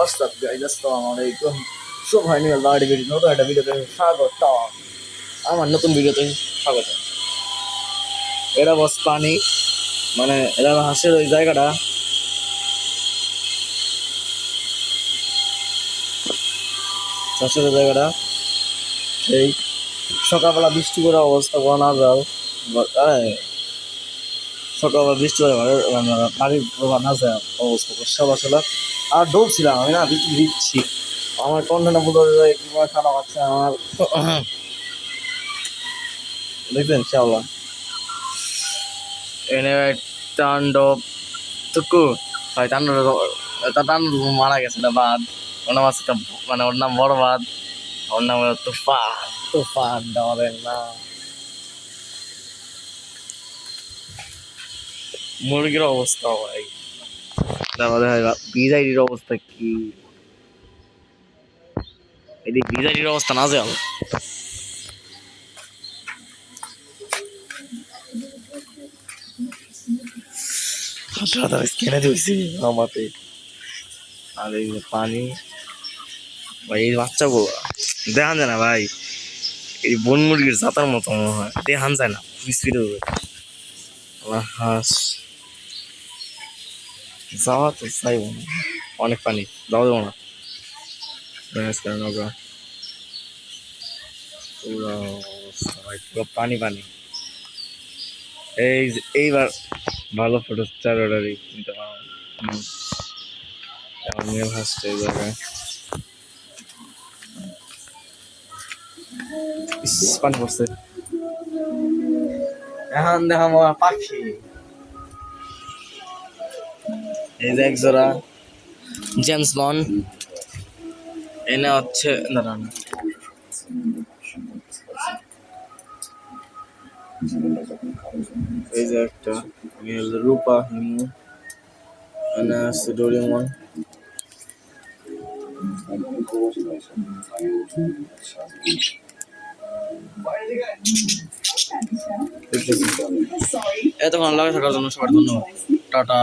আসসালামাইকুম শুভ হয়নি নতুন একটা ভিডিওতে স্বাগত। আমার নতুন ভিডিওতে স্বাগত। এটা বস পানি, মানে এটা হাঁসের ওই জায়গাটা, হাঁসের ওই জায়গাটা এই সকালবেলা বৃষ্টি করে অবস্থা করা না যাও, সকালবেলা বৃষ্টি করে বাড়ির প্রভাব না যায় অবস্থা সব আসলে। আর ডলছিলাম আমি না দিচ্ছি আমার কন্টেন্ট বলে খারাপ আছে আমার দেখবেন ইনশাআল্লাহ। এনে তাণ্ডব টুকু হয় তাণ্ডব, তাণ্ডব মারা গেছে না বাদ, ওর নাম আছে মানে ওর নাম বড়বাদ, ওর নাম হলো তুফান। তুফান ডরেন না। মুরগির অবস্থা ভাই, তারপরে বিজাইরির অবস্থা কি, এদিক বিজাইরির অবস্থা না যাও। কিনে দিয়েছি আমাতে। আর এই পানি ভাই, এই বাচ্চাগুলো দেখান যায় না ভাই, এই বন মুরগির জাতার মতো মনে হয়, দেখান যায় না স্পিডে হাঁস যাওয়া তো চাইব না, অনেক পানি যাওয়া যাবো না পুরো পুরো পানি পানি। এইবার ভালো ফটো চার অর্ডারই নিতে পারবো। মেয়ে ভাসছে এই জায়গায়, পানি পড়ছে। এখন দেখাম পাখি, এই যে এক জোড়া জেমস বন্ড, এনে হচ্ছে দাঁড়ান, এই যে একটা রূপা হিমু, এনে আছে ডোরিমন। এতক্ষণ লাগে থাকার জন্য সবার ধন্যবাদ। টাটা।